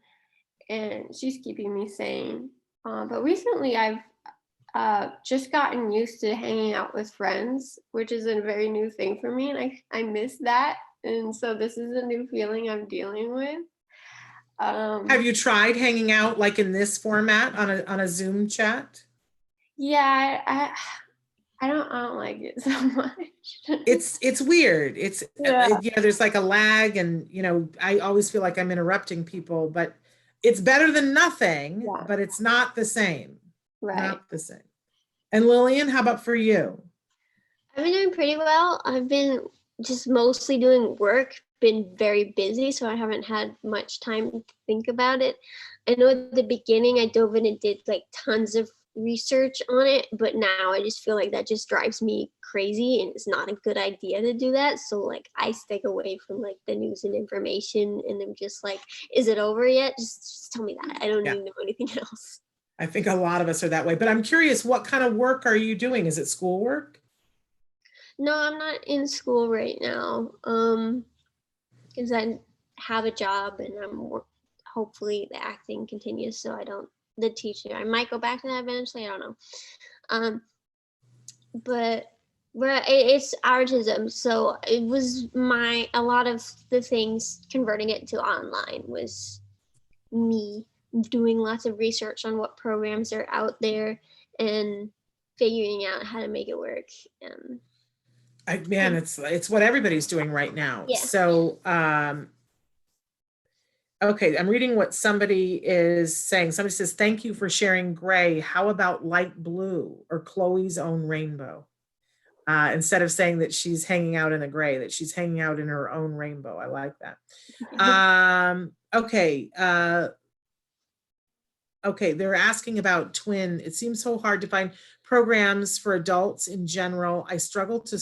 And she's keeping me sane. But recently I've just gotten used to hanging out with friends, which is a very new thing for me. And I miss that. And so this is a new feeling I'm dealing with. Have you tried hanging out like in this format on a Zoom chat? Yeah, I don't like it so much. It's weird. It's there's like a lag, and you know, I always feel like I'm interrupting people, but it's better than nothing, but it's not the same. Right. Not the same. And Lillian, how about for you? I've been doing pretty well. I've been just mostly doing work, been very busy, so I haven't had much time to think about it. I know at the beginning I dove in and did like tons of research on it, but now I just feel like that just drives me crazy and it's not a good idea to do that. So like I stay away from like the news and information, and I'm just like, is it over yet? Just tell me that. I don't need to know anything else. I think a lot of us are that way, but I'm curious, what kind of work are you doing? Is it schoolwork? No, I'm not in school right now. Because I have a job and hopefully the acting continues, so I don't the teaching. I might go back to that eventually. I don't know. But it's autism, so it was a lot of the things converting it to online was me doing lots of research on what programs are out there and figuring out how to make it work. It's what everybody's doing right now. Yeah. So, okay, I'm reading what somebody is saying. Somebody says, thank you for sharing gray. How about light blue or Chloe's own rainbow? Instead of saying that she's hanging out in the gray, that she's hanging out in her own rainbow. I like that. Okay. Okay, they're asking about twin. It seems so hard to find programs for adults in general. I struggle to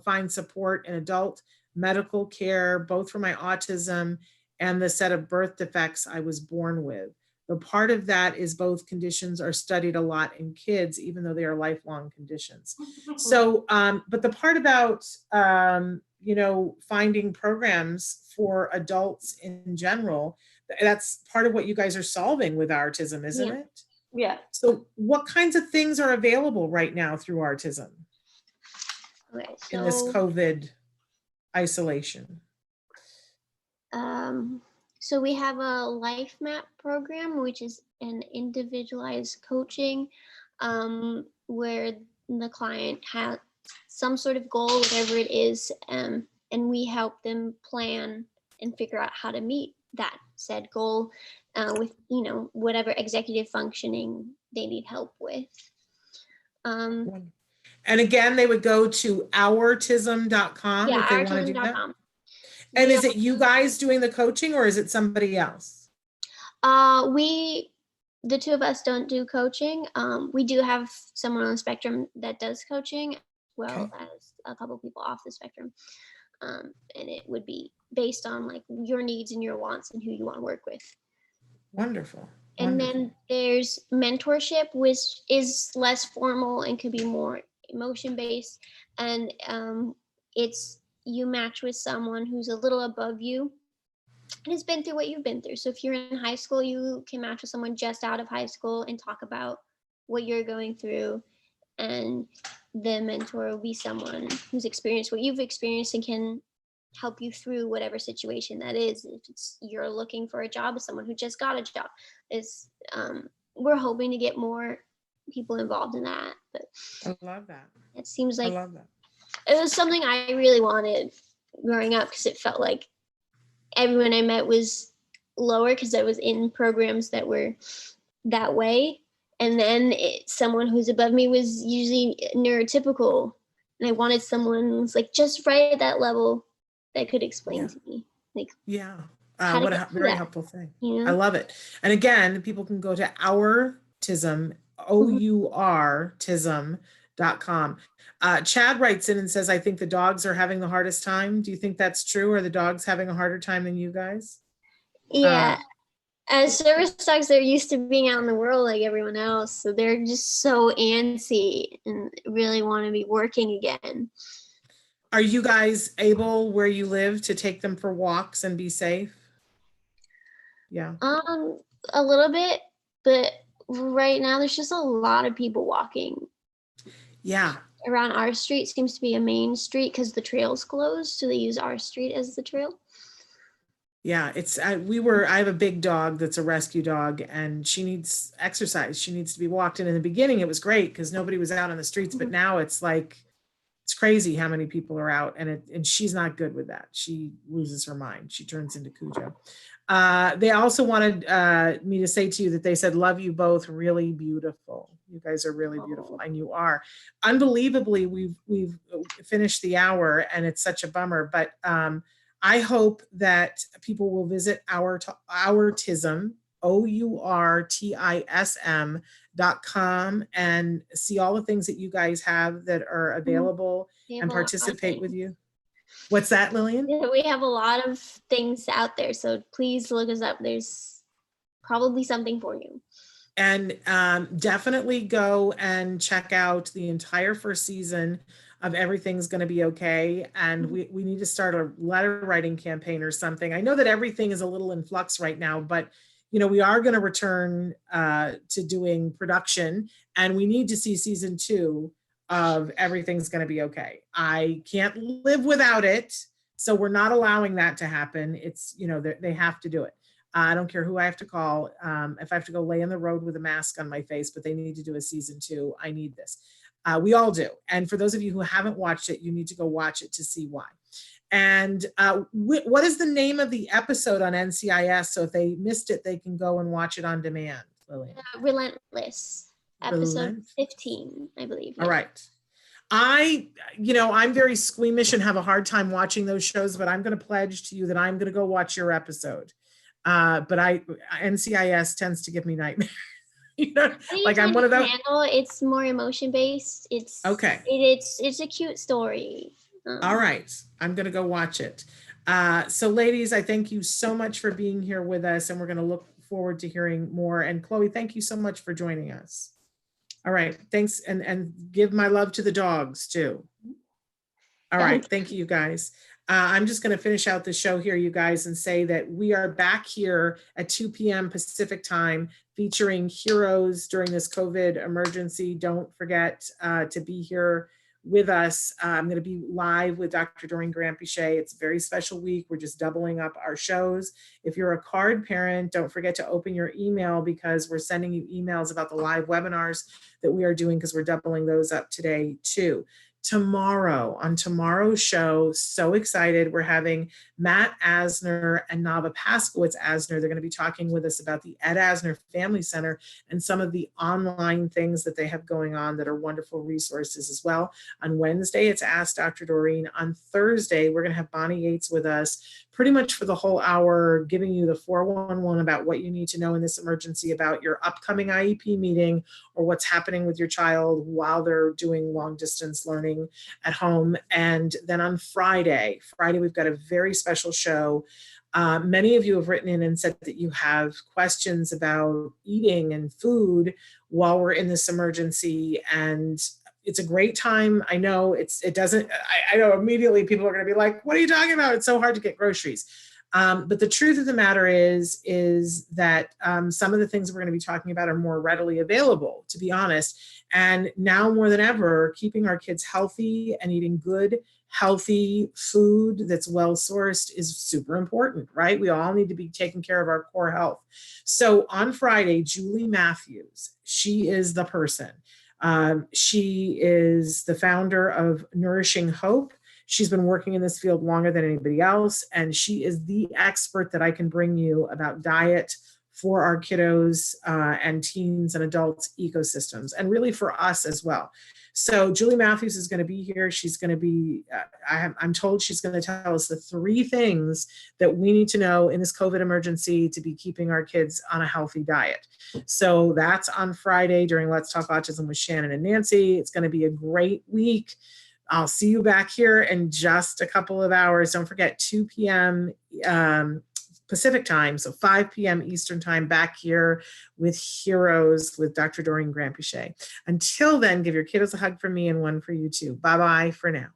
find support in adult medical care, both for my autism and the set of birth defects I was born with. The part of that is both conditions are studied a lot in kids, even though they are lifelong conditions. So, but the part about, finding programs for adults in general, that's part of what you guys are solving with autism, isn't it? Yeah. So what kinds of things are available right now through autism in this COVID isolation? So we have a life map program, which is an individualized coaching, where the client has some sort of goal, whatever it is, and we help them plan and figure out how to meet that said goal with whatever executive functioning they need help with. And again, they would go to ourtism.com if they want to do that. And is it you guys doing the coaching or is it somebody else? The two of us don't do coaching. We do have someone on the spectrum that does coaching, as well as a couple people off the spectrum. And it would be based on like your needs and your wants and who you want to work with. Wonderful. And then there's mentorship, which is less formal and could be more emotion based. And it's you match with someone who's a little above you and has been through what you've been through. So if you're in high school, you can match with someone just out of high school and talk about what you're going through. And the mentor will be someone who's experienced what you've experienced and can help you through whatever situation that is. If it's you're looking for a job, as someone who just got a job, we're hoping to get more people involved in that. But I love that. It seems like it was something I really wanted growing up, because it felt like everyone I met was lower because I was in programs that were that way. And then someone who's above me was usually neurotypical. And I wanted someone who's like just right at that level that could explain to me. Like, what a very helpful thing. You know? I love it. And again, people can go to ourtism, OURtism.com. Chad writes in and says, I think the dogs are having the hardest time. Do you think that's true? Are the dogs having a harder time than you guys? Yeah. As service dogs, they're used to being out in the world like everyone else. So they're just so antsy and really want to be working again. Are you guys able, where you live, to take them for walks and be safe? Yeah. A little bit, but right now there's just a lot of people walking. Yeah. Around our street seems to be a main street because the trail's closed, so they use our street as the trail. Yeah, I have a big dog that's a rescue dog, and she needs exercise. She needs to be walked. And in the beginning, it was great because nobody was out on the streets, but now it's like, It's crazy how many people are out, and she's not good with that. She loses her mind. She turns into Cujo. They also wanted me to say to you that they said, love you both, really beautiful. You guys are really beautiful, and you are. Unbelievably, we've finished the hour, and it's such a bummer, but I hope that people will visit autism, OURTISM.com, and see all the things that you guys have that are available and participate with you. What's that, Lillian? Yeah, we have a lot of things out there, so please look us up. There's probably something for you. And definitely go and check out the entire first season of Everything's Gonna Be Okay. And we need to start a letter writing campaign or something. I know that everything is a little in flux right now, but we are going to return to doing production, and we need to see season 2 of Everything's Gonna Be Okay. I can't live without it, so we're not allowing that to happen. It's, they have to do it. I don't care who I have to call. If I have to go lay in the road with a mask on my face, but they need to do a season 2. I need this. We all do. And for those of you who haven't watched it, you need to go watch it to see why. And what is the name of the episode on NCIS? So if they missed it, they can go and watch it on demand, Lillian. Relentless, episode 15, I believe. All right. I'm very squeamish and have a hard time watching those shows, but I'm going to pledge to you that I'm going to go watch your episode. But NCIS tends to give me nightmares. Like I'm one of those. It's more emotion based. It's okay. It's a cute story. All right, I'm gonna go watch it. So ladies, I thank you so much for being here with us, and we're gonna look forward to hearing more. And Chloe, thank you so much for joining us. All right, thanks, and give my love to the dogs too. All right, thank you guys. I'm just going to finish out the show here, you guys, and say that we are back here at 2 p.m. Pacific time featuring heroes during this COVID emergency. Don't forget to be here with us. I'm going to be live with Dr. Doreen Granpeesheh. It's a very special week. We're just doubling up our shows. If you're a card parent, don't forget to open your email, because we're sending you emails about the live webinars that we are doing, because we're doubling those up today too. On tomorrow's show, so excited, we're having Matt Asner and Nava Paskowitz Asner. They're going to be talking with us about the Ed Asner Family Center and some of the online things that they have going on that are wonderful resources as well. On Wednesday, it's Ask Dr. Doreen. On Thursday, we're going to have Bonnie Yates with us pretty much for the whole hour, giving you the 411 about what you need to know in this emergency about your upcoming IEP meeting or what's happening with your child while they're doing long distance learning at home. And then on Friday, we've got a very special show. Many of you have written in and said that you have questions about eating and food while we're in this emergency, and it's a great time. I know I know immediately people are going to be like, what are you talking about? It's so hard to get groceries. But the truth of the matter is that some of the things we're going to be talking about are more readily available, to be honest. And now more than ever, keeping our kids healthy and eating good, healthy food that's well-sourced is super important, right? We all need to be taking care of our core health. So on Friday, Julie Matthews, she is the person. She is the founder of Nourishing Hope. She's been working in this field longer than anybody else, and she is the expert that I can bring you about diet for our kiddos and teens and adults ecosystems, and really for us as well. So Julie Matthews is going to be here. She's going to be, I'm told she's going to tell us the 3 things that we need to know in this COVID emergency to be keeping our kids on a healthy diet. So that's on Friday during Let's Talk Autism with Shannon and Nancy. It's going to be a great week. I'll see you back here in just a couple of hours. Don't forget 2 p.m. Pacific time, so 5 p.m. Eastern time, back here with Heroes with Dr. Doreen Granpeesheh. Until then, give your kiddos a hug from me and one for you too. Bye-bye for now.